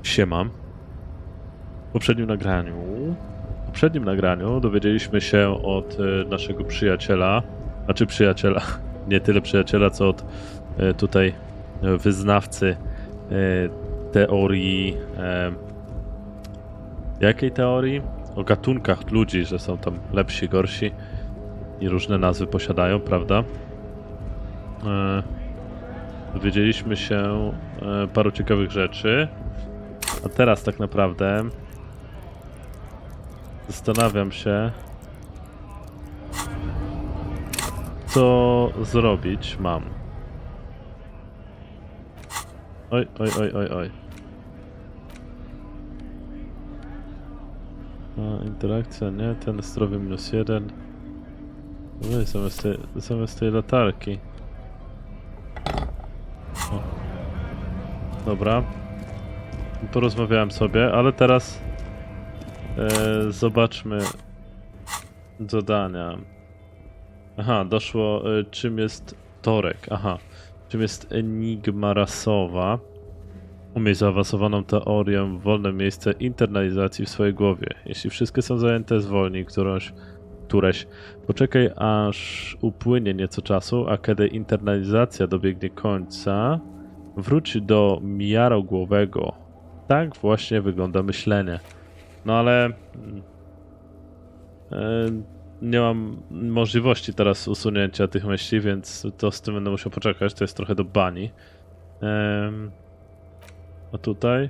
Siema. W poprzednim nagraniu dowiedzieliśmy się od naszego przyjaciela, nie tyle przyjaciela, co od tutaj wyznawcy teorii. Jakiej teorii? O gatunkach ludzi, że są tam lepsi, gorsi i różne nazwy posiadają, prawda? Dowiedzieliśmy się paru ciekawych rzeczy, a teraz tak naprawdę zastanawiam się, co zrobić mam. Oj. Interakcja, nie? Ten zdrowy -1. No i zamiast tej latarki. O. Dobra. Porozmawiałem sobie, ale teraz zobaczmy zadania. Aha, doszło, czym jest torek. Aha, czym jest enigma rasowa. Umiej zaawansowaną teorię, wolne miejsce internalizacji w swojej głowie. Jeśli wszystkie są zajęte, zwolnij któreś. Poczekaj, aż upłynie nieco czasu, a kiedy internalizacja dobiegnie końca, wróć do miarogłowego. Tak właśnie wygląda myślenie. No ale nie mam możliwości teraz usunięcia tych myśli, więc to z tym będę musiał poczekać. To jest trochę do bani. A tutaj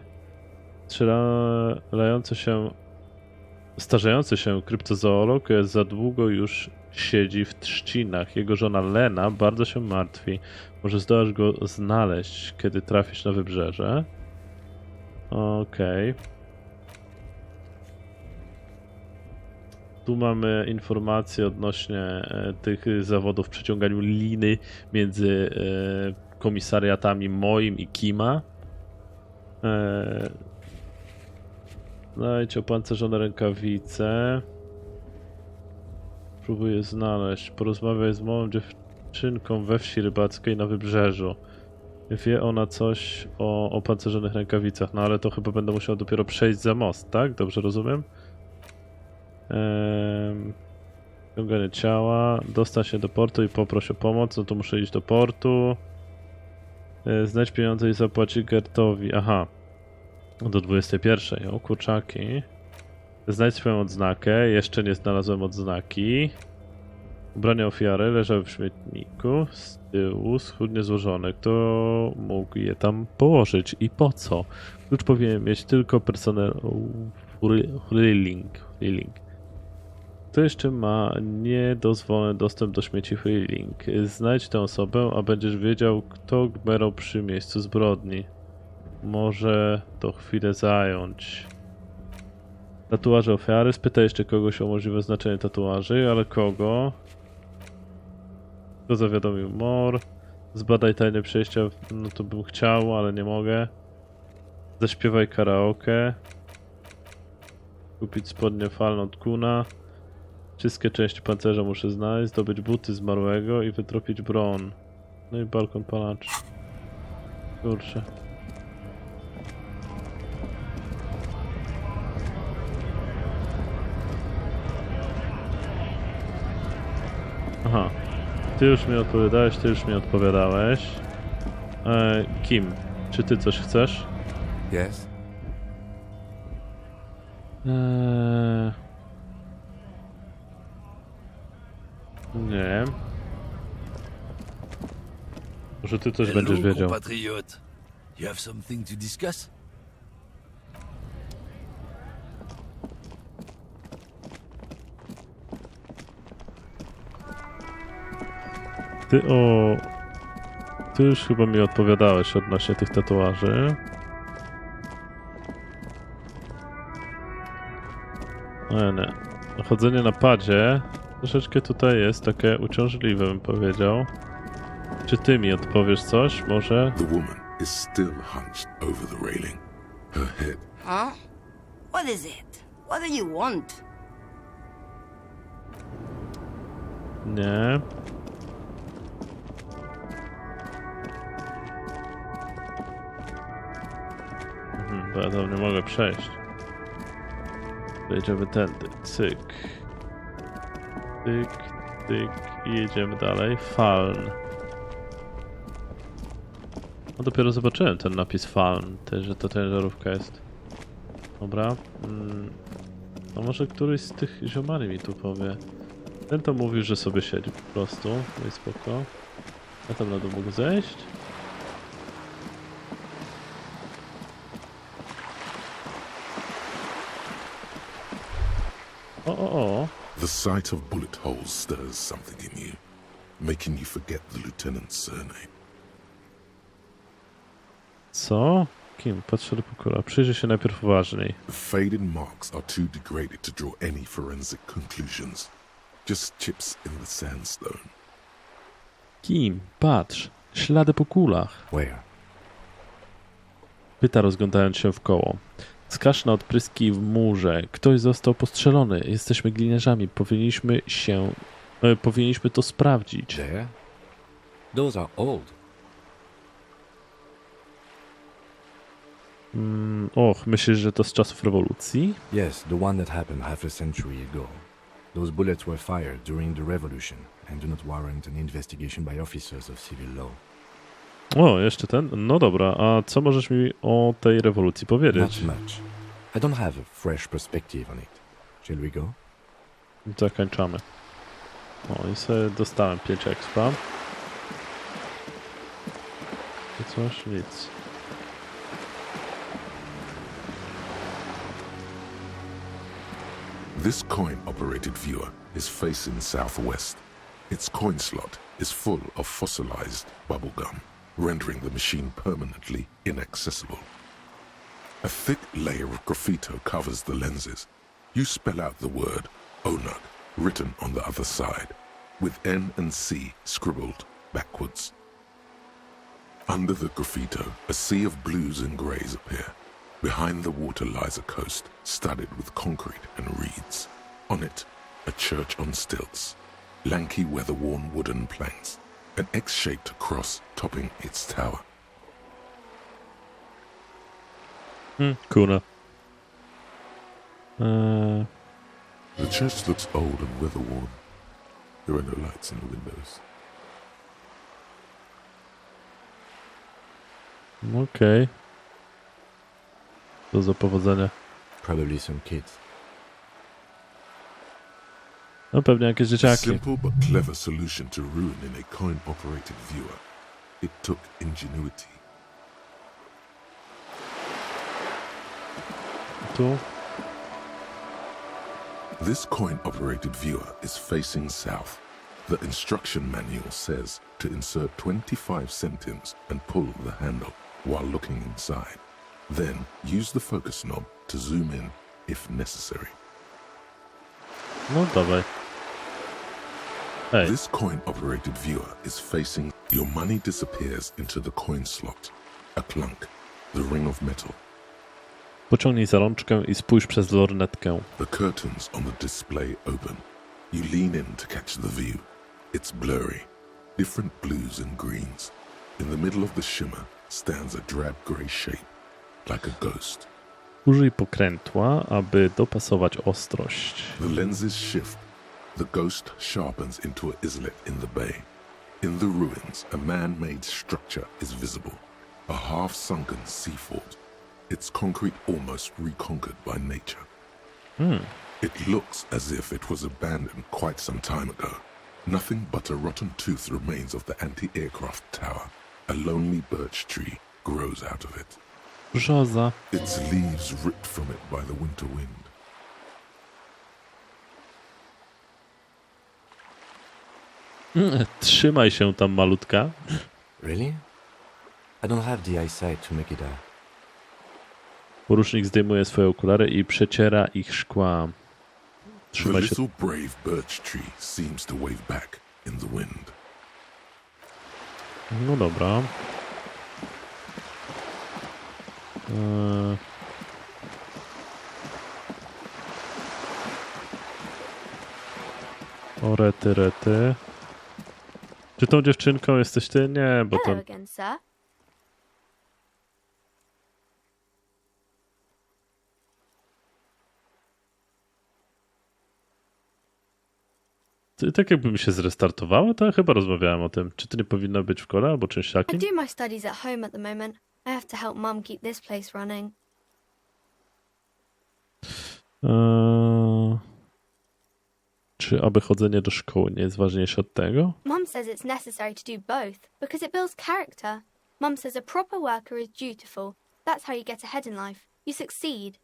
starzejący się kryptozoolog za długo już siedzi w trzcinach. Jego żona Lena bardzo się martwi. Może zdołasz go znaleźć, kiedy trafisz na wybrzeże. Okej. Tu mamy informacje odnośnie tych zawodów w przeciąganiu liny między komisariatami moim i Kima. Znajdź opancerzone rękawice. Próbuję znaleźć. Porozmawiaj z małą dziewczynką we wsi rybackiej na wybrzeżu. Wie ona coś o opancerzonych rękawicach, no ale to chyba będę musiał dopiero przejść za most, tak? Dobrze rozumiem? Ciąganie ciała. Dostać się do portu i poproś o pomoc. No to muszę iść do portu. Znajdź pieniądze i zapłacić Gertowi. Aha. Do 21. O kurczaki. Znajdź swoją odznakę. Jeszcze nie znalazłem odznaki. Ubrania ofiary leżały w śmietniku. Z tyłu schudnie złożone. Kto mógł je tam położyć i po co? Klucz powinien mieć tylko personel Freeling. Kto jeszcze ma niedozwolony dostęp do śmieci Freeling? Znajdź tę osobę, a będziesz wiedział, kto gmerał przy miejscu zbrodni. Może to chwilę zająć. Tatuaże ofiary. Spytaj jeszcze kogoś o możliwe znaczenie tatuaży, ale kogo? Kto zawiadomił Mor? Zbadaj tajne przejścia. No to bym chciał, ale nie mogę. Zaśpiewaj karaoke. Kupić spodnie falne od Kuna. Wszystkie części pancerza muszę znaleźć. Zdobyć buty zmarłego i wytropić broń. No i balkon palaczy. Kurczę. Aha. Ty już mi odpowiadałeś. Kim? Czy ty coś chcesz? Yes. Nie. Może ty coś będziesz wiedział. Compatriot. You have something to discuss? Ty już chyba mi odpowiadałeś odnośnie tych tatuaży. Nie. Chodzenie na padzie troszeczkę tutaj jest takie uciążliwe, bym powiedział. Czy ty mi odpowiesz coś, może? The woman is still hunched over the railing. Her head. Huh? What is it? What do you want? Nie. Bo ja tam nie mogę przejść. Jedziemy tędy. Cyk. Cyk, cyk. I jedziemy dalej. Faln. No dopiero zobaczyłem ten napis Faln, że to ciężarówka jest. Dobra. No może któryś z tych ziomali mi tu powie. Ten to mówił, że sobie siedzi po prostu. No i spoko. Ja tam na dół mogę zejść. O. The sight of bullet holes stirs something in you, making you forget the lieutenant's surname. Co? Kim? Patrzę do pokora. Przyjrzyj się najpierw uważniej. The faded marks are too degraded to draw any forensic conclusions. Just chips in the sandstone. Kim? Patrz. Ślady po kulach. Where? Pyta, rozglądając się wkoło. Wskaż na odpryski w murze. Ktoś został postrzelony. Jesteśmy gliniarzami. Powinniśmy to sprawdzić. There? Those are old. Och, myślisz, że to z czasów rewolucji? Yes, the one that happened half a century ago. Those bullets were fired during the revolution and do not warrant an investigation by officers of civil law. O, jeszcze ten? No dobra, a co możesz mi o tej rewolucji powiedzieć? Not much. I don't have a fresh perspective on it. Shall we go? Zakończamy. O, i sobie dostałem 5 expa. I coś? Nic. This coin-operated viewer is facing southwest. Its coin slot is full of fossilized bubblegum, rendering the machine permanently inaccessible. A thick layer of graffito covers the lenses. You spell out the word Onug written on the other side, with N and C scribbled backwards. Under the graffito, a sea of blues and greys appear. Behind the water lies a coast studded with concrete and reeds. On it, a church on stilts, lanky weather-worn wooden planks, an X-shaped cross topping its tower. Kuna. The church looks old and weather-worn. There are no lights in the windows. Okej. To za powodzenia. Probably some kids. No pewnie jakieś A dzieciaki. simple but clever solution to ruin in a coin-operated viewer. It took ingenuity. Tu. This coin-operated viewer is facing south. The instruction manual says to insert 25 centimes and pull the handle while looking inside. Then use the focus knob to zoom in if necessary. No dawaj. Ej, This coin-operated viewer is facing... Your money disappears into the coin slot. A clunk. The ring of metal. pociągnij za rączkę i spójrz przez lornetkę. The curtains on the display open. You lean in to catch the view. It's blurry. Different blues and greens. In the middle of the shimmer stands a drab grey shape. Like a ghost. Użyj pokrętła, aby dopasować ostrość. The lenses shift. The ghost sharpens into an islet in the bay. In the ruins, a man-made structure is visible. A half-sunken sea fort. Its concrete almost reconquered by nature. It looks as if it was abandoned quite some time ago. Nothing but a rotten tooth remains of the anti-aircraft tower. A lonely birch tree grows out of it. Brzoza. Its leaves ripped from it by the winter wind. Trzymaj się tam, malutka. Really? I don't have the eyesight to make it out. Porucznik zdejmuje swoje okulary i przeciera ich szkła. The Trzymaj się. little brave birch tree seems to wave back in the wind. No dobra. O rety, rety. Czy tą dziewczynką jesteś ty? Nie, bo to... Hello again, sir. Tak jakby mi się zrestartowało, to ja chyba rozmawiałem o tym. Czy to nie powinno być w kole albo czymś I takim? do my studies at home at the moment. I have to help Mum keep this place running. Czy aby chodzenie do szkoły nie jest ważniejsze od tego? Mum says it's necessary to do both because it builds character. Mum says a proper worker is dutiful. That's how you get ahead in life. You succeed.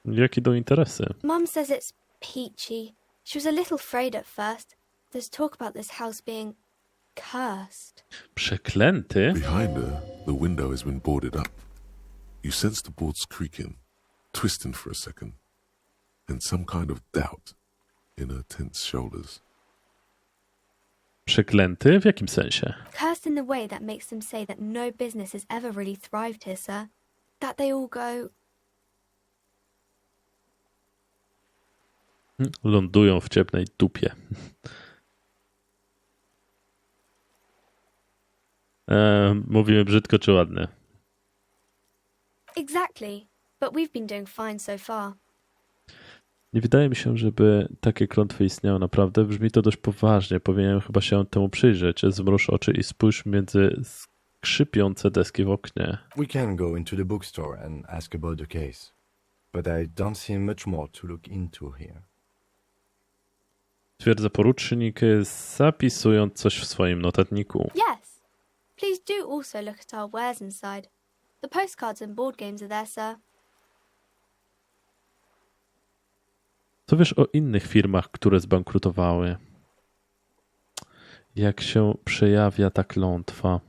Jak idą interesy? Mum says it's peachy. She was a little afraid at first. There's talk about this house being cursed. Przeklęty? Behind her, the window has been boarded up. You sense the boards creaking, twisting for a second, and some kind of doubt in her tense shoulders. Przeklęty? W jakim sensie? Cursed in the way that makes them say that no business has ever really thrived here, sir. That they all go, Lądują w ciepłej dupie. Mówimy brzydko czy ładnie? exactly. But we've been doing fine so far. Nie wydaje mi się, żeby takie klątwy istniały naprawdę. Brzmi to dość poważnie. Powinienem chyba się temu przyjrzeć. Zmruż oczy i spójrz między skrzypiące deski w oknie. We can go into the bookstore and ask about the case. But I don't see much more to look into here. Twierdza porucznik, zapisując coś w swoim notatniku. Yes. Please do also look at our wares inside. The postcards and board games are there, sir. Co wiesz o innych firmach, które zbankrutowały? Jak się przejawia ta klątwa?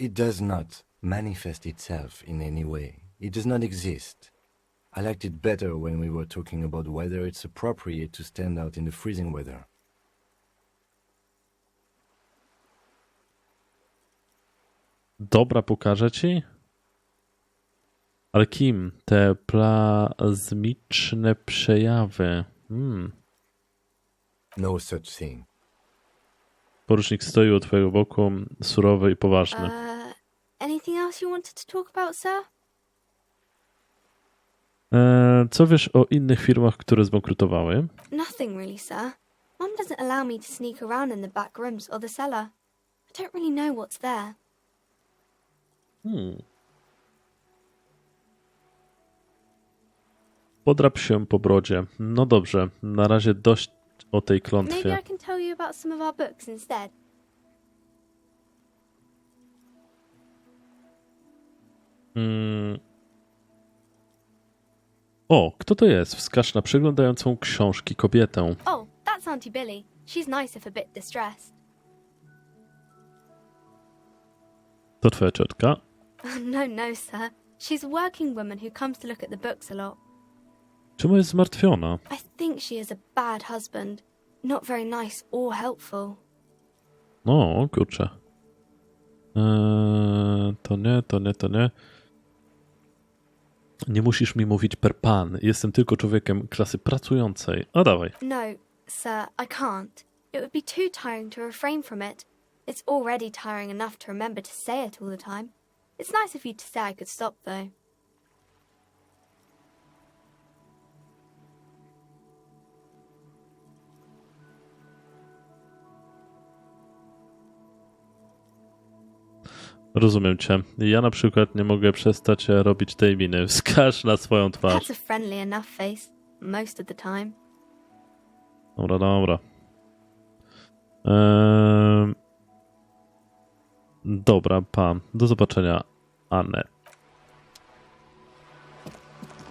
It does not manifest itself in any way. It does not exist. I liked it better when we were talking about whether it's appropriate to stand out in the freezing weather. Dobra, pokażę ci? Ale kim? Te plazmiczne przejawy. No such thing. Porucznik stoi u twojego boku, surowy i poważny. Anything else you wanted to talk about, sir? Co wiesz o innych firmach, które zbankrutowały? Nothing really, sir. Mum doesn't allow me to sneak around in the back rooms or the cellar. I don't really know what's there. Podrap się po brodzie. No dobrze, na razie dość o tej Maybe klątwie. I can tell you about some of our books instead. O, kto to jest? Wskaż na przeglądającą książki kobietę. Oh, that's Auntie Billy. She's nice if a bit distressed. To twoja ciotka? No, no, sir. She's a working woman who comes to look at the books a lot. Czemu jest zmartwiona? I think she is a bad husband. Not very nice or helpful. No, kurczę. To nie. Nie musisz mi mówić per pan. Jestem tylko człowiekiem klasy pracującej. A dawaj. No, sir, I can't. It would be too tiring to refrain from it. It's already tiring enough to remember to say it all the time. It's nice of you to say I could stop, though. Rozumiem cię. Ja na przykład nie mogę przestać robić tej miny. Wskaż na swoją twarz. That's a friendly enough face, most of the time. Dobra. Dobra, pa. Do zobaczenia, Anne.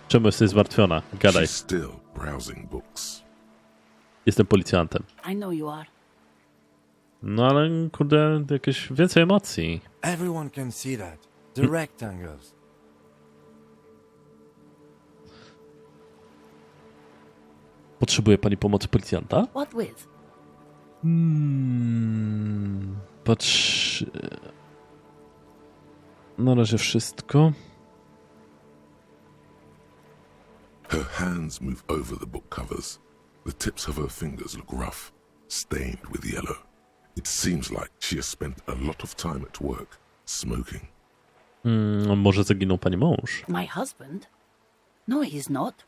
Czemu jesteś zmartwiona? Gadaj. She's still browsing books. Jestem policjantem. I know you are. No ale kurde, jakieś więcej emocji. Everyone can see that. The rectangles. Potrzebuje pani pomocy policjanta? What with? Patrz... Na razie wszystko. Her hands move over the book covers. The tips of her fingers look rough, stained with yellow. It seems like she has spent a lot of time at work, smoking. Może zaginął pani mąż? My husband? No, he's not.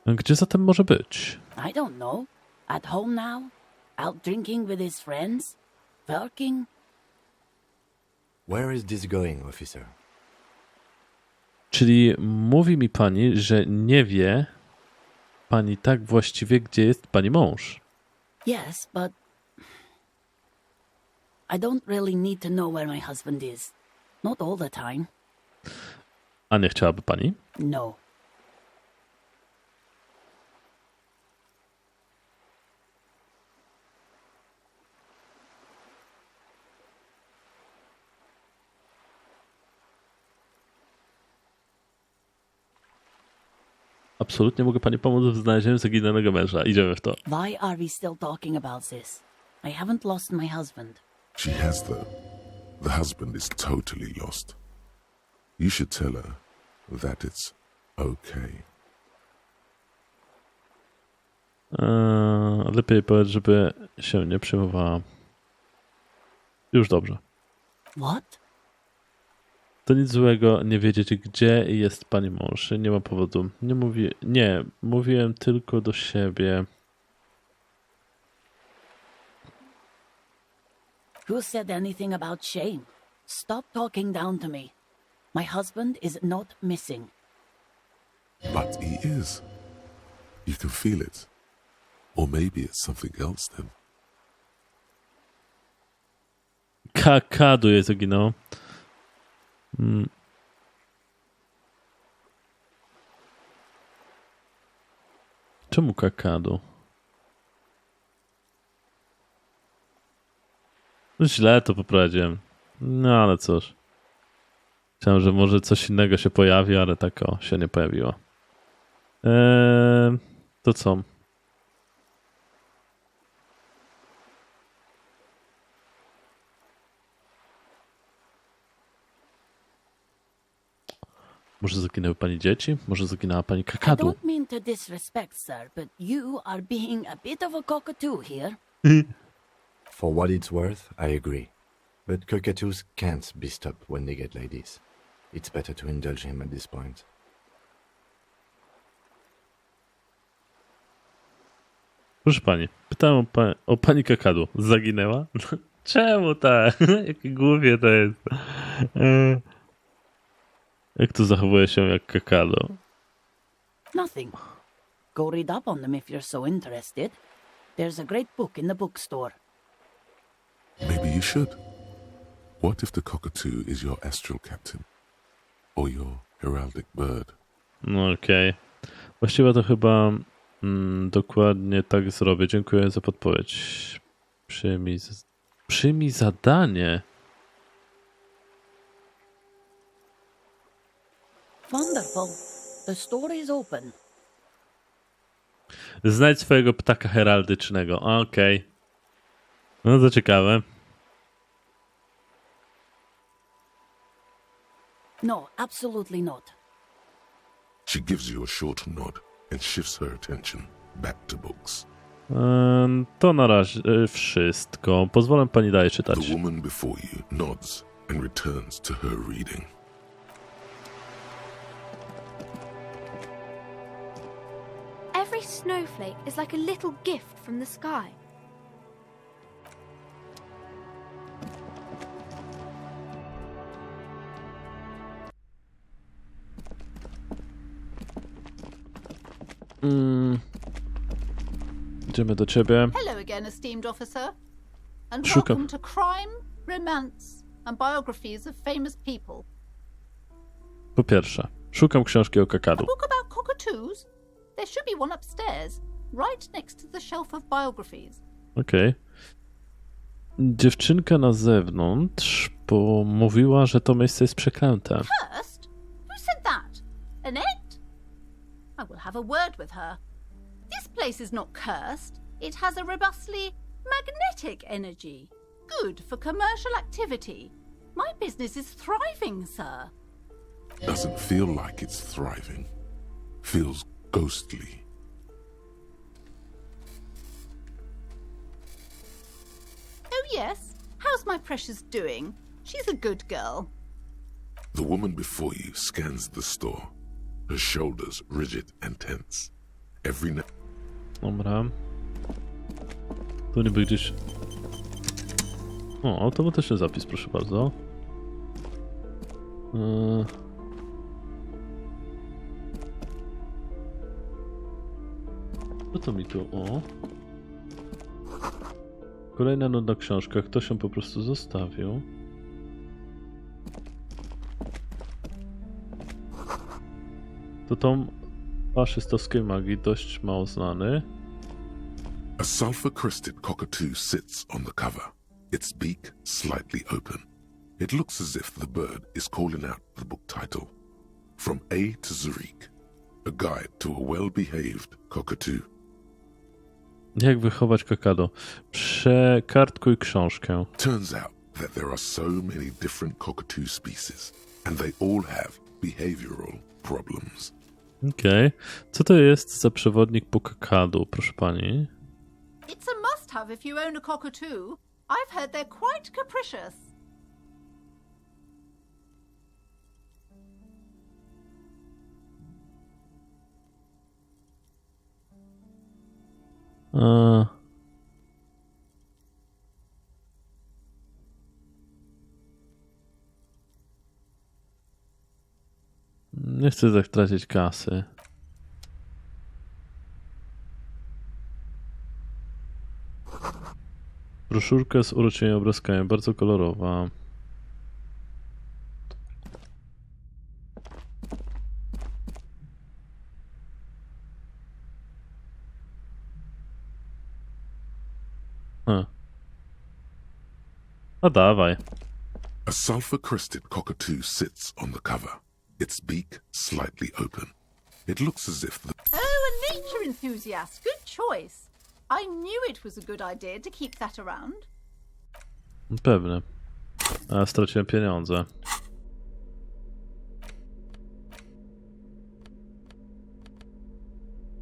Gdzie zatem może być? I don't know. At home now? Out drinking with his friends? Working? Where is this going, officer? Czyli mówi mi pani, że nie wie pani tak właściwie, gdzie jest pani mąż. Yes, but I don't really need to know where my husband is. Not all the time. A nie chciałaby pani? No. Absolutnie mogę pani pomóc w znalezieniu zaginionego męża. Idziemy w to. Why are we still talking about this? I haven't lost my husband. She has, though. The husband is totally lost. You should tell her that it's okay. Lepiej powiedz, żeby się nie przejmowała. Już dobrze. What? To nic złego nie wiedzieć, gdzie jest pani mąż. Nie ma powodu. Nie, mówiłem tylko do siebie. Who said anything about shame? Stop talking down to me. My husband is not missing. But he is. You can feel it. Or maybe it's something else then. Kakadu je zaginął. Czemu Kakadu? No źle to poprowadziłem. No ale cóż. Chciałem, że może coś innego się pojawi, ale tak się nie pojawiło. To co? Może zaginęły pani dzieci? Może zaginęła pani I Kakadu? don't mean to disrespect, sir, but you are being a bit of a cockatoo here. For what it's worth, I agree. But cockatoos can't be stopped when they get like this. It's better to indulge him at this point. Proszę pani, pytałem o pani Kakadu. Zaginęła? Czemu tak? Jakie głupie to jest. Jak to zachowuje się jak Kakadu? Nothing. Go read up on them if you're so interested. There's a great book in the bookstore. Maybe you should. What if the cockatoo is your astral captain? Or your heraldic bird? No okej. Właściwie to chyba dokładnie tak zrobię. Dziękuję za podpowiedź. Przyjmij zadanie. Wonderful. The store is open. Znajdź swojego ptaka heraldycznego. Okej. No to ciekawe. No, absolutely not. She gives you a short nod and shifts her attention back to books. To na razie wszystko. Pozwolę pani dalej czytać. The woman before you nods and returns to her reading. Every snowflake is like a little gift from the sky. Idziemy do ciebie. Hello again, esteemed officer. And Szukam. welcome to crime, romance and biographies of famous people. Po pierwsze, szukam książki o A Kakadu. book about cockatoos? There should be one upstairs, right next to the shelf of biographies. Okej. Dziewczynka na zewnątrz mówiła, że to miejsce jest przeklęte. Cursed? Who said that? Annette? I will have a word with her. This place is not cursed. It has a robustly magnetic energy. Good for commercial activity. My business is thriving, sir. Doesn't feel like it's thriving. Feels ghostly. Oh, yes. How's my precious doing? She's a good girl. The woman before you scans the store, her shoulders rigid and tense, every now. Dobra. Tu niby gdzieś... O, automatyczny zapis, proszę bardzo. Co to mi tu? O. Kolejna nudna książka. Ktoś ją po prostu zostawił. To tom faszystowskiej magii, dość mało znany. A sulfur-crested cockatoo sits on the cover, its beak slightly open. It looks as if the bird is calling out the book title. From A to Zurich, a guide to a well-behaved cockatoo. Jak wychować kakadu? Przekartkuj książkę. Turns out that there are so many different cockatoo species, and they all have behavioral problems. Okej. Co to jest za przewodnik po kakadu, proszę pani? It's a must-have if you own a cockatoo. I've heard they're quite capricious. Nie chcę tak tracić kasy. Broszurka z uroczymi obrazkami, bardzo kolorowa. A dawaj. A sulfur-crested cockatoo sits on the cover, its beak slightly open. It looks as if the... Oh, a nature enthusiast. Good choice. I knew it was a good idea to keep that around. Pewnie. A straciłem pieniądze.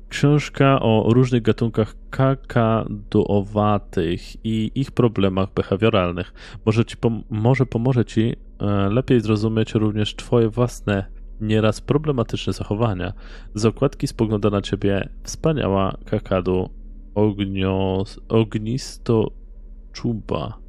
Książka o różnych gatunkach kakaduowatych i ich problemach behawioralnych. Może pomoże ci lepiej zrozumieć również twoje własne, nieraz problematyczne zachowania. Z okładki spogląda na ciebie wspaniała kakadu ognistoczuba.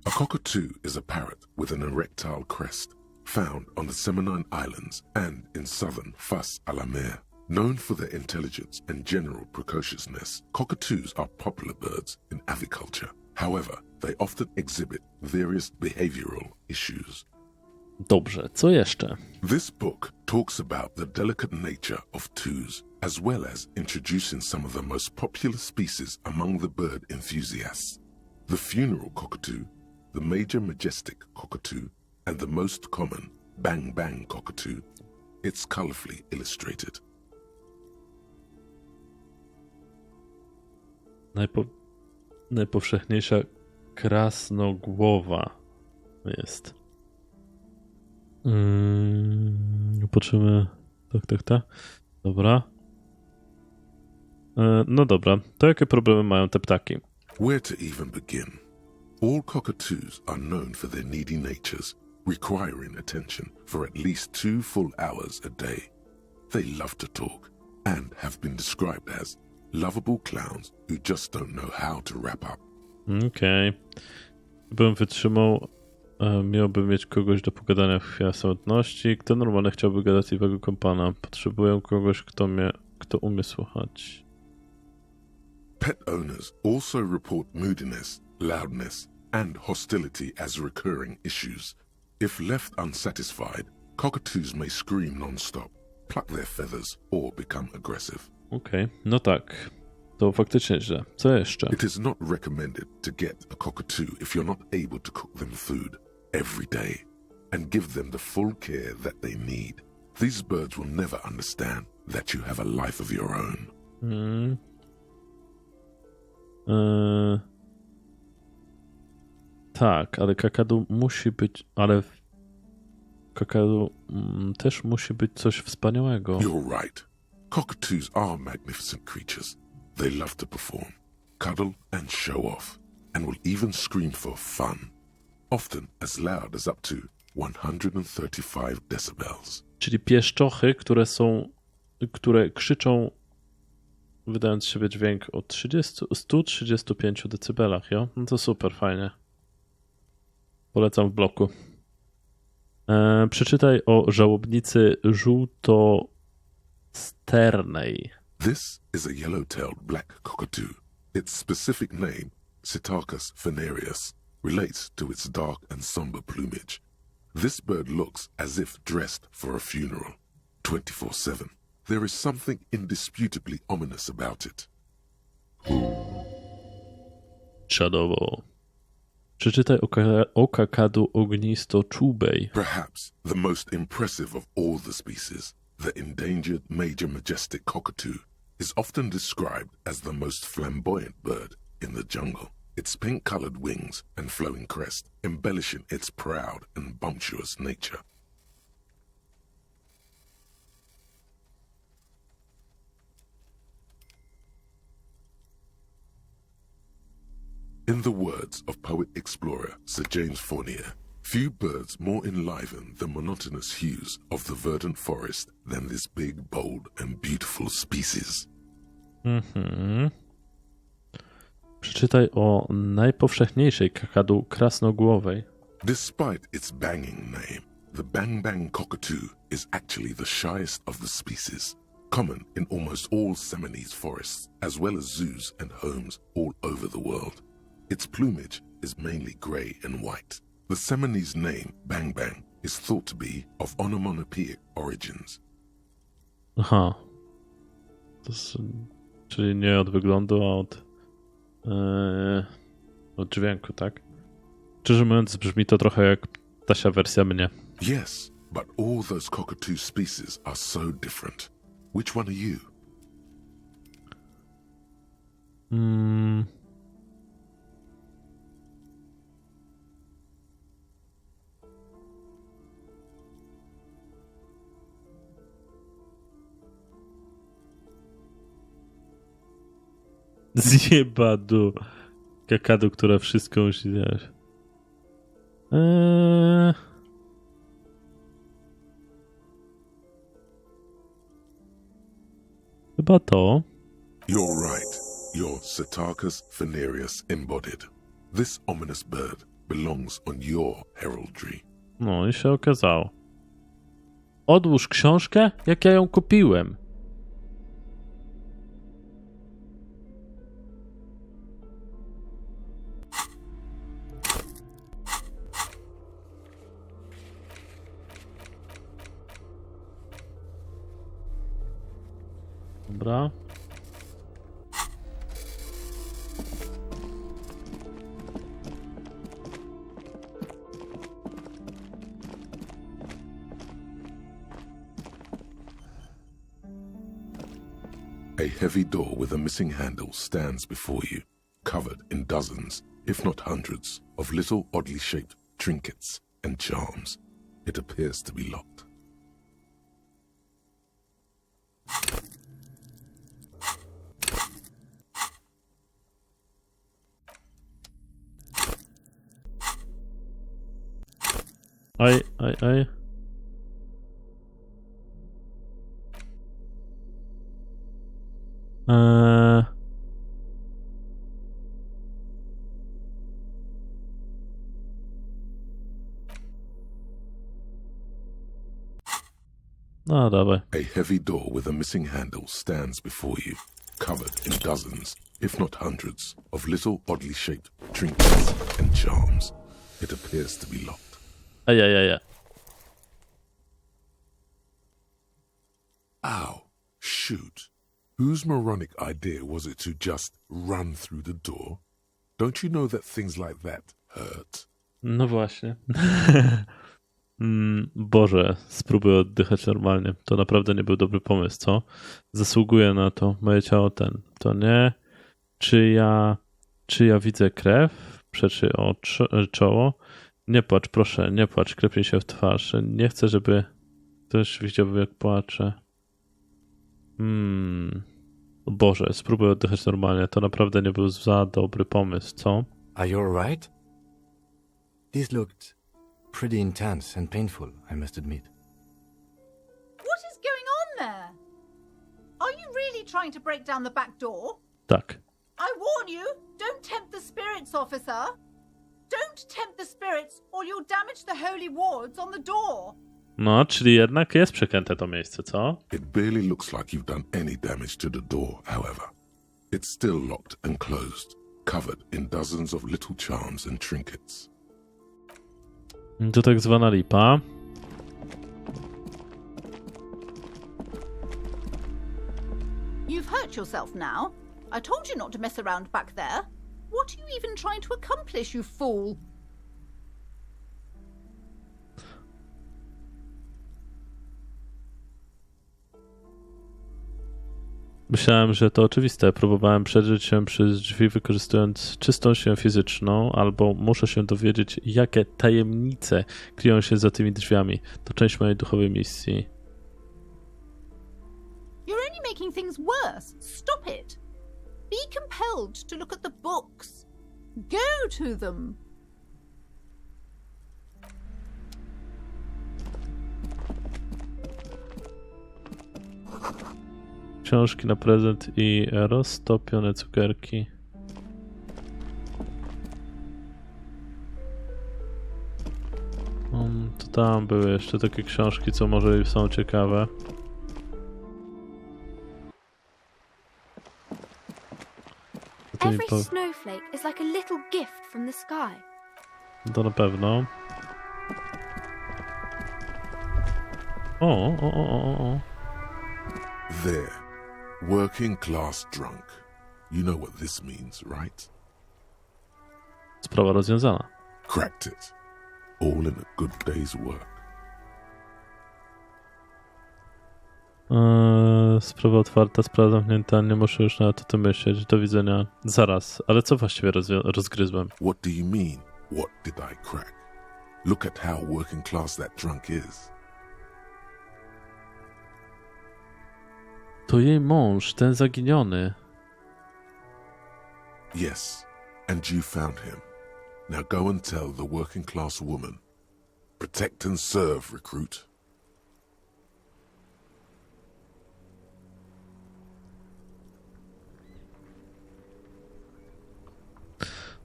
A cockatoo is a parrot with an erectile crest, found on the Seminole Islands and in southern Fas-a-la-Mer. Known for their intelligence and general precociousness, cockatoos are popular birds in aviculture. However, they often exhibit various behavioral issues. Dobrze, co jeszcze? This book talks about the delicate nature of toos, as well as introducing some of the most popular species among the bird enthusiasts. The funeral cockatoo, the major majestic cockatoo, and the most common bang-bang cockatoo. It's colorfully illustrated. Najpowszechniejsza krasnogłowa jest. Patrzymy. Tak. Dobra. No dobra. To jakie problemy mają te ptaki? Where to even begin? All cockatoos are known for their needy natures, requiring attention for at least 2 full hours a day. They love to talk and have been described as lovable clowns who just don't know how to wrap up. Okej. Gdybym wytrzymał, miałbym mieć kogoś do pogadania w chwili samotności. Kto normalnie chciałby gadatliwego kompana? Potrzebuję kogoś, kto umie słuchać. Pet owners also report moodiness, loudness, and hostility as recurring issues. If left unsatisfied, cockatoos may scream non-stop, pluck their feathers, or become aggressive. Okej, no tak. To faktycznie źle. Co jeszcze? It is not recommended to get a cockatoo if you're not able to cook them food every day and give them the full care that they need. These birds will never understand that you have a life of your own. Tak, ale kakadu musi być, ale w kakadu też musi być coś wspaniałego. You're right. Cockatoos are magnificent creatures. They love to perform, cuddle and show off, and will even scream for fun, often as loud as up to 135 decibels. Czyli pieszczochy, które są które krzyczą, wydając z siebie dźwięk o 135 decybelach, jo? No to super, fajnie. Polecam w bloku. Przeczytaj o żałobnicy żółtosternej. This is a yellow-tailed black cockatoo. Its specific name, Psittacus venereus, relates to its dark and somber plumage. This bird looks as if dressed for a funeral, 24/7. There is something indisputably ominous about it. Czadowo. Przeczytaj o kakadu ognistoczubej. Perhaps the most impressive of all the species, the endangered major majestic cockatoo, is often described as the most flamboyant bird in the jungle. Its pink-colored wings and flowing crest embellishing its proud and bumptious nature. In the words of poet-explorer Sir James Fournier, few birds more enliven the monotonous hues of the verdant forest than this big, bold and beautiful species. Przeczytaj o najpowszechniejszej kakadu krasnogłowej. Despite its banging name, the bang-bang cockatoo is actually the shyest of the species, common in almost all Seminoles forests, as well as zoos and homes all over the world. Its plumage is mainly grey and white. The Seminoles name, Bang Bang, is thought to be of onomatopoeic origins. Aha. Czyli nie od wyglądu, a od dźwięku, tak? Szczerze mówiąc, brzmi to trochę jak tasia wersja mnie. Yes, but all those cockatoo species are so different. Which one are you? Zjebadu. Kakadu, która wszystko musi zjeść. Chyba to. You're right. You're Psittacus venereus embodied. This ominous bird belongs on your heraldry. No i się okazało. Odłóż książkę, jak ja ją kupiłem. Dobra. A heavy door with a missing handle stands before you, covered in dozens, if not hundreds, of little oddly shaped trinkets and charms. It appears to be locked. Aj. No, dawaj. A heavy door with a missing handle stands before you, covered in dozens, if not hundreds, of little oddly shaped trinkets and charms. It appears to be locked. Ajajaj. Ow. Shoot. Whose moronic idea was it to just run through the door? Don't you know that things like that hurt? No właśnie. Boże, spróbuję oddychać normalnie. To naprawdę nie był dobry pomysł, co? Zasługuje na to. Moje ciało to nie. Czy ja widzę krew? Przeczy o czoło. Nie płacz, proszę, nie płacz. Klepnij się w twarz. Nie chcę, żeby ktoś widział, jak płaczę. Boże, spróbuję oddychać normalnie. To naprawdę nie był za dobry pomysł, co? Are you alright? This looked pretty intense and painful, I must admit. What is going on there? trying to break down the back door? Tak. I warn you, don't tempt the spirits, officer. Don't tempt the spirits, or you'll damage the holy wards on the door. No, czyli jednak jest przeklęte to miejsce, co? It barely looks like you've done any damage to the door, however. It's still locked and closed, covered in dozens of little charms and trinkets. To tak zwana lipa. You've hurt yourself now. I told you not to mess around back there. What are you even trying to accomplish, you fool? Myślałem, że to oczywiste. Próbowałem przedrzeć się przez drzwi, wykorzystując czystą siłę fizyczną, albo muszę się dowiedzieć, jakie tajemnice kryją się za tymi drzwiami. To część mojej duchowej misji. You're only making things worse. Stop it. Be compelled to look at the books. Go to them. Książki na prezent i roztopione cukierki. To tam były jeszcze takie książki, co może są ciekawe. Every snowflake is like a little gift from the sky. To na pewno. O. There. Working class drunk. You know what this means, right? Sprawa rozwiązana. Cracked it. All in a good day's work. Sprawa otwarta, sprawa zamknięta. Nie muszę już nawet o tym myśleć. Do widzenia. Zaraz. Ale co właściwie rozgryzłem? What do you mean, what did I crack? Look at how working class that drunk is. To jej mąż, ten zaginiony. Yes, and you found him. Now go and tell the working class woman. Protect and serve, recruit.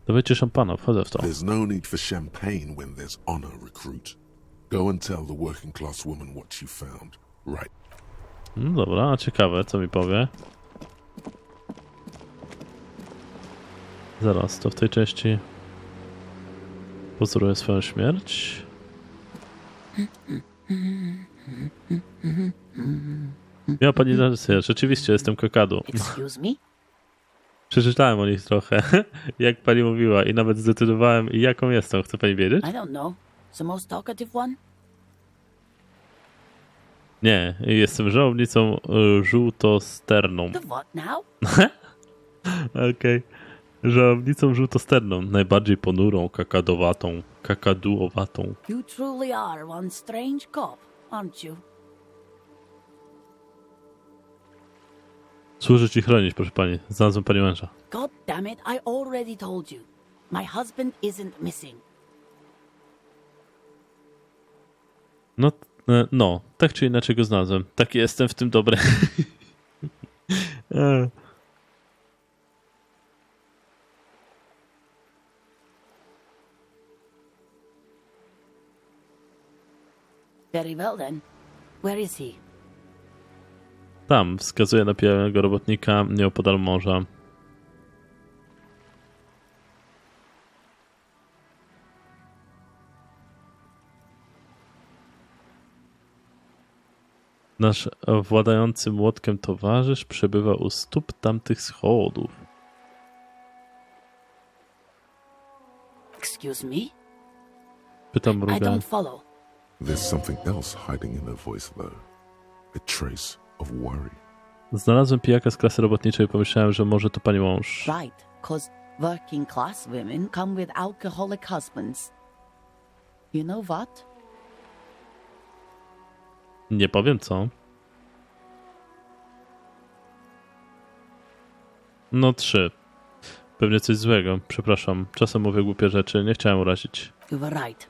Dawajcie szampana, wchodzę w to. There's no need for champagne when there's honor, recruit. Go and tell the working class woman what you found. Right. No dobra, a ciekawe, co mi powie. Zaraz, to w tej części pozoruję swoją śmierć. Miała pani rację, rzeczywiście jestem Kakadu. Excuse me? Przeczytałem o nich trochę, jak pani mówiła, i nawet zdecydowałem, jaką jestem. Chce pani wiedzieć? I don't know. The most talkative one? Nie, jestem żołownicą żółtosterną. The what now? Okej. Żołownicą żółtosterną, najbardziej ponurą, kakaduowatą. You truly are one strange cop, aren't you? Służy ci chronić, proszę pani. Znalazłem pani męża. God damn it, I already told you. My husband isn't missing. No, tak czy inaczej go znalazłem. Tak jestem w tym dobry. Very well then. Where is he? Tam, wskazuje na pijanego robotnika nieopodal morza. Nasz władający młotkiem towarzysz przebywa u stóp tamtych schodów. Excuse me? Pytam I mruga. don't follow. There's something else hiding in her voice, though. A trace of worry. Znalazłem pijaka z klasy robotniczej i pomyślałem, że może to pani mąż. Right, 'cause working class women come with alcoholic husbands. You know what? Nie powiem co. No 3. Pewnie coś złego. Przepraszam. Czasem mówię głupie rzeczy. Nie chciałem urazić. You were right.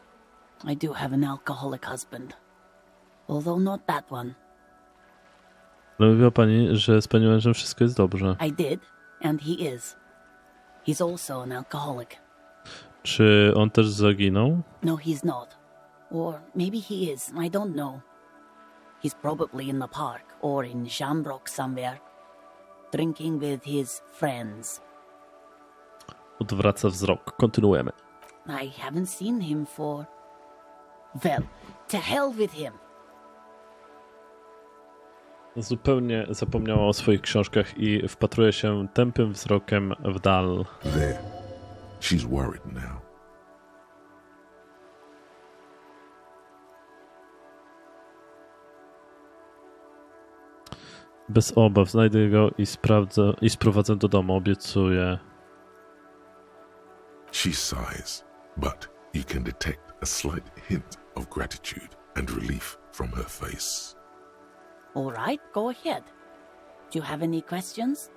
I do have an alcoholic husband. Although not that one. Ale mówiła pani, że z pani mężem wszystko jest dobrze. I did, and he is. He's also an alcoholic. Czy on też zaginął? No, he's not. Or maybe he is, I don't know. He's probably in the park or in Shamrock somewhere, drinking with his friends. Odwraca wzrok. Kontynuujemy. I haven't seen him for... Well, to hell with him. Zupełnie zapomniała o swoich książkach i wpatruje się tępym wzrokiem w dal. There. She's worried now. Bez obaw znajdę go i sprowadzę do domu, obiecuję. She sighs, but you can detect a slight hint of gratitude and relief from her face. All right, go ahead. Do you have any questions?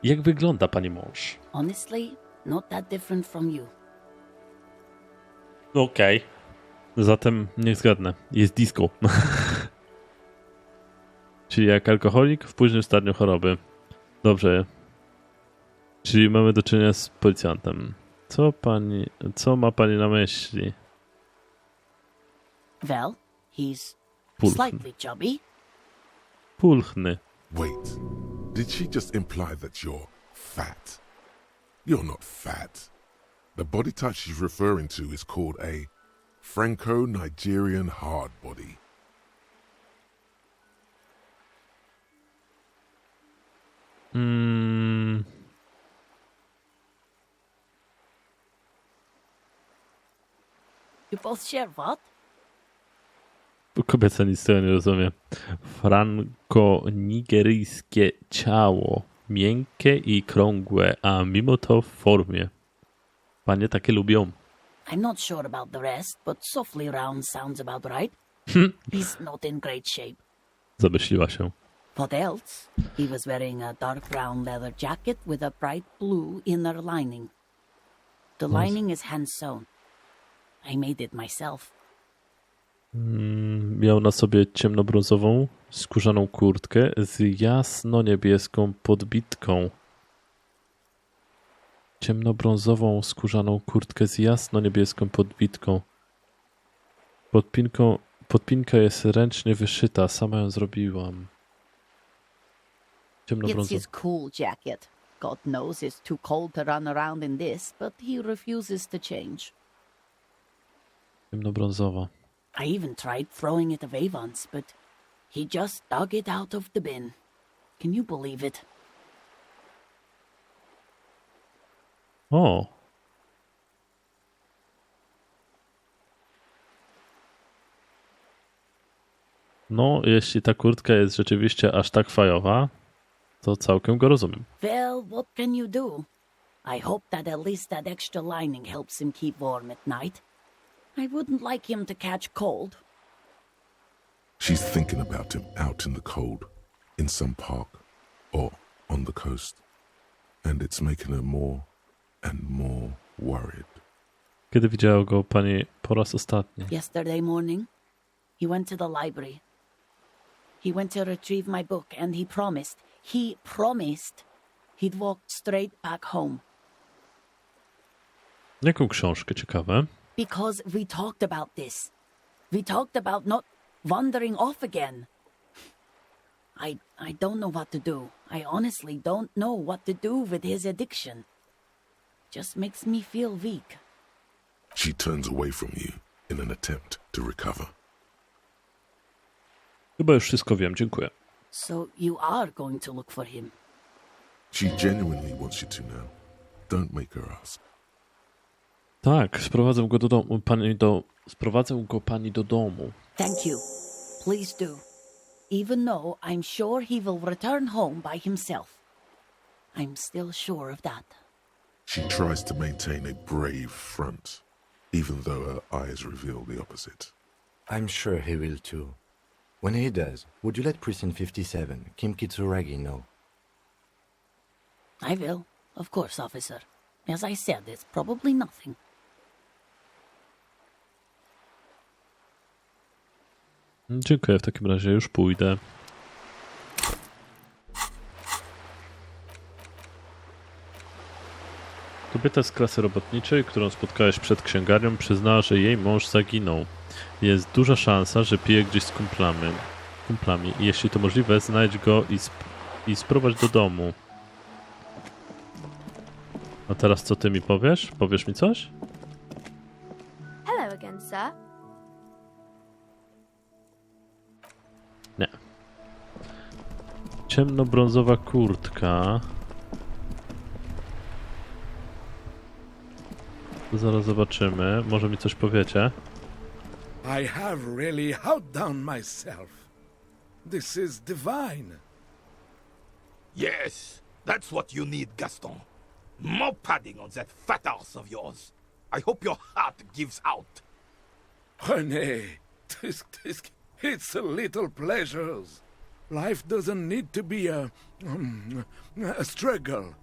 Jak wygląda pani mąż? Honestly, not that different from you. Okej. Zatem niech zgadnę. Jest disco. Czyli jak alkoholik w późnym stadium choroby. Dobrze. Czyli mamy do czynienia z policjantem. Co ma pani na myśli? Well, he's Pulchny. slightly chubby. Pulchny. Wait, did she just imply that you're fat? You're not fat. The body type she's referring to is called a Franco-Nigerian hard body. You both share what? Kobieca nic z tego nie rozumie. Franko-nigeryjskie ciało. Miękkie i krągłe, a mimo to w formie. Panie takie lubią. I'm not sure about the rest, but softly round sounds about right. He's not in great shape. Zamyśliła się. What else? He was wearing a dark brown leather jacket with a bright blue inner lining. The lining is hand sewn. I made it myself. Miał na sobie ciemnobrązową, skórzaną kurtkę z jasno-niebieską podbitką. Ciemnobrązową, skórzaną kurtkę z jasno-niebieską podbitką. Podpinka jest ręcznie wyszyta, sama ją zrobiłam. It's Ciemnobrązowa. his cool jacket. God knows it's too cold to run around in this, but he refuses to change. Ciemnobrązowa. I even tried throwing it away once, but he just dug it out of the bin. Can you believe it? O! No, jeśli ta kurtka jest rzeczywiście aż tak fajowa, to całkiem go rozumiem. Well, what can you do? I hope that at least that extra lining helps him keep warm at night. I wouldn't like him to catch cold. She's thinking about him out in the cold, in some park, or on the coast. And it's making her more and more worried. Kiedy widziała go pani po raz ostatni? Yesterday morning, he went to the library. He went to retrieve my book, and he promised he'd walk straight back home. Jaką książkę? Ciekawe. Because we talked about this. We talked about not wandering off again. I don't know what to do. I honestly don't know what to do with his addiction. Just makes me feel weak. She turns away from you in an attempt to recover. Chyba już wszystko wiem, dziękuję. So you are going to look for him? She genuinely wants you to now. Don't make her ask. Tak, sprowadzę go do domu. Sprowadzę go pani do domu. Thank you. Please do. Even though I'm sure he will return home by himself. I'm still sure of that. She tries to maintain a brave front, even though her eyes reveal the opposite. I'm sure he will too. When he does, would you let Precinct 57, Kim Kitsuragi, know? I will, of course, officer. As I said, it's probably nothing. Dziękuję, w takim razie już pójdę. Kobieta z klasy robotniczej, którą spotkałeś przed księgarnią, przyznała, że jej mąż zaginął. Jest duża szansa, że pije gdzieś z kumplami. I jeśli to możliwe, znajdź go i sprowadź do domu. A teraz co ty mi powiesz? Powiesz mi coś? Hello again, sir. Nie. Ciemnobrązowa kurtka. To zaraz zobaczymy. Może mi coś powiecie? I have really outdone myself. This is divine. Yes, that's what you need, Gaston. More padding on that fat arse of yours. I hope your heart gives out. René, it's a little pleasures. Life doesn't need to be a struggle.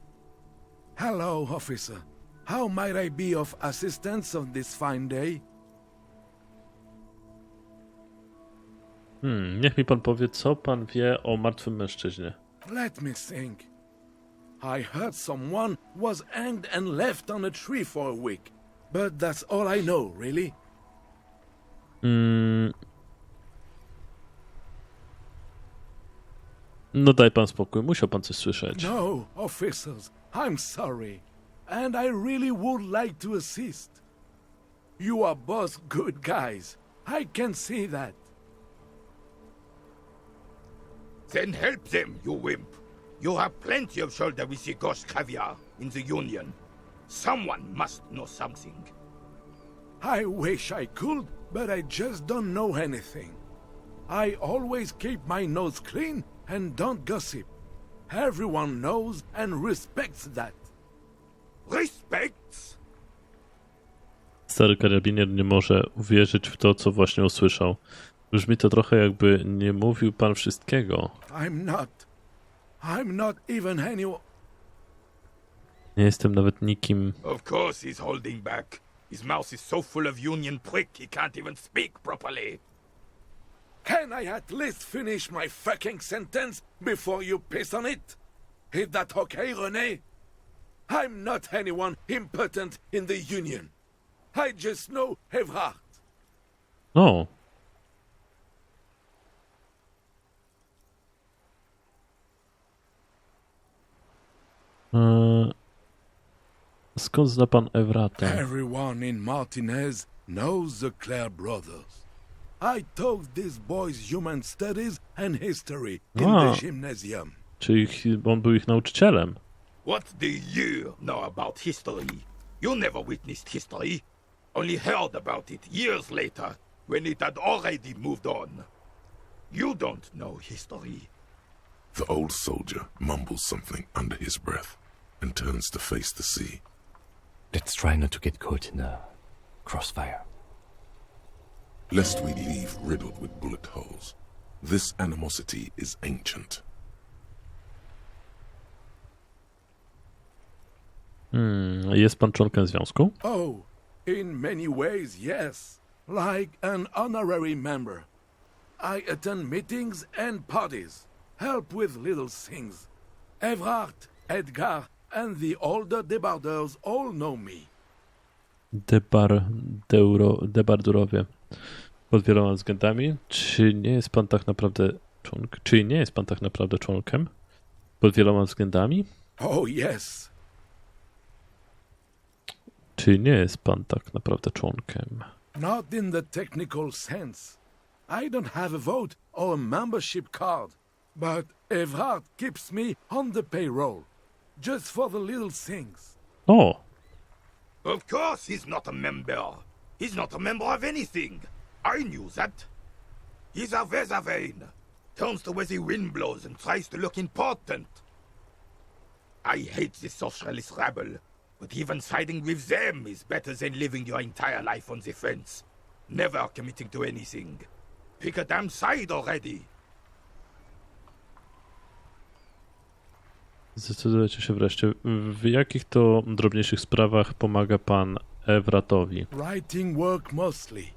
Hello, officer. How might I be of assistance on this fine day? Niech mi pan powie, co pan wie o martwym mężczyźnie. Let me think. I heard someone was hanged and left on a tree for a week. But that's all I know, really. No daj pan spokój, musiał pan coś słyszeć. No, officers, I'm sorry. And I really would like to assist. You are both good guys. I can see that. Then help them, you wimp. You have plenty of shoulder with the ghost caviar in the Union. Someone must know something. I wish I could, but I just don't know anything. I always keep my nose clean and don't gossip. Everyone knows and respects that. Respects? Stary karabinier nie może uwierzyć w to, co właśnie usłyszał. Brzmi to trochę, jakby nie mówił pan wszystkiego. I'm not even anyone. Nie jestem nawet nikim. Of course he's holding back. His mouth is so full of Union prick he can't even speak properly. Can I at least finish my fucking sentence before you piss on it? Is that okay, René? I'm not anyone important in the Union. I just know Evrard. O. Skąd zna pan Evrata? Everyone in Martinez knows the Clare brothers. I taught these boys human studies and history in the gymnasium. Czy on był ich nauczycielem? What do you know about history? You never witnessed history. Only heard about it years later, when it had already moved on. You don't know history. The old soldier mumbles something under his breath and turns to face the sea. Let's try not to get caught in a crossfire. Lest we leave riddled with bullet holes. This animosity is ancient. Jest pan członkiem związku? Oh, in many ways, yes. Like an honorary member. I attend meetings and parties. Help with little things. Evrard, Edgar, and the older debarders all know me. Debardurowie. Pod wieloma względami. Czy nie jest pan tak naprawdę członkiem? Pod wieloma względami? Oh, yes. Czy nie jest pan tak naprawdę członkiem? Not in the technical sense. I don't have a vote or a membership card. But Evrard keeps me on the payroll. Just for the little things. O! Of course he's not a member. He's not a member of anything. I knew that. He's a Weservain. Turns to where the wind blows and tries to look important. I hate this socialist rabble, but even siding with them is better than living your entire life on the fence. Never committing to anything. Pick a damn side already. Zdecydujecie się wreszcie. W jakich to drobniejszych sprawach pomaga pan Evratowi? Writing work mostly.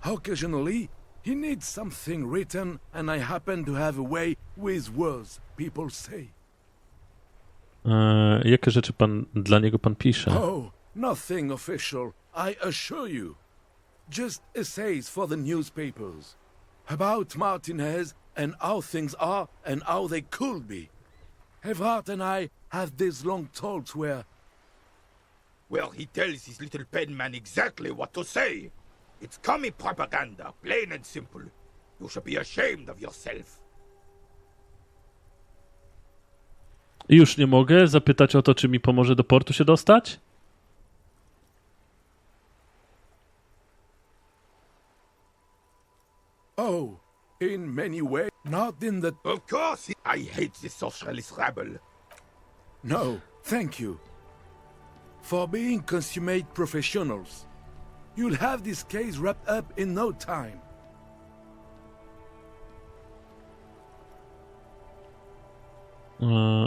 Occasionally, he needs something written, and I happen to have a way with words, people say. Jakie rzeczy dla niego pan pisze? Oh, nothing official, I assure you. Just essays for the newspapers. About Martinez and how things are and how they could be. Everhart and I have these long talks where... Well, he tells his little pen man exactly what to say. It's commie propaganda, plain and simple. You should be ashamed of yourself. I już nie mogę zapytać o to, czy mi pomoże do portu się dostać? Oh, in many ways, not in the... Of course, I hate this socialist rabble. No, thank you. For being consummate professionals. You'll have this case wrapped up in no time.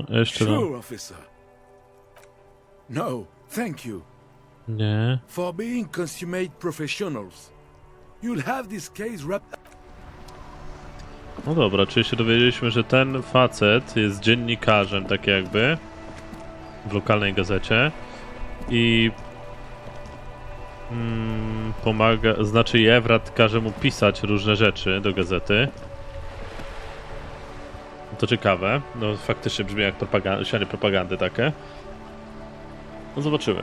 Jeszcze raz. Sure, officer. No, thank you. Nie. For being consummate professionals. You'll have this case wrapped up. No dobra, czyli się dowiedzieliśmy, że ten facet jest dziennikarzem, tak jakby, w lokalnej gazecie i pomaga, znaczy Ewrat każe mu pisać różne rzeczy do gazety. To ciekawe, no faktycznie brzmi jak sianie propagandy takie. No zobaczymy.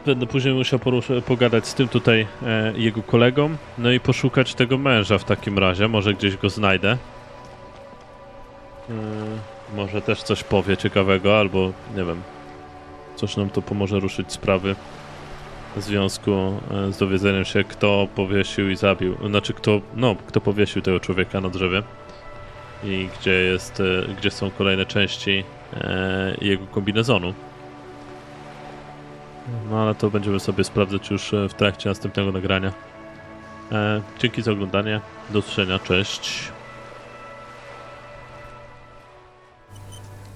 Będę później musiał pogadać z tym tutaj jego kolegą, no i poszukać tego męża w takim razie, może gdzieś go znajdę. Może też coś powie ciekawego, albo nie wiem, coś nam to pomoże ruszyć sprawy w związku z dowiedzeniem się, kto powiesił i zabił, znaczy kto powiesił tego człowieka na drzewie i gdzie są kolejne części jego kombinezonu. No ale to będziemy sobie sprawdzać już w trakcie następnego nagrania. Dzięki za oglądanie, do usłyszenia, cześć.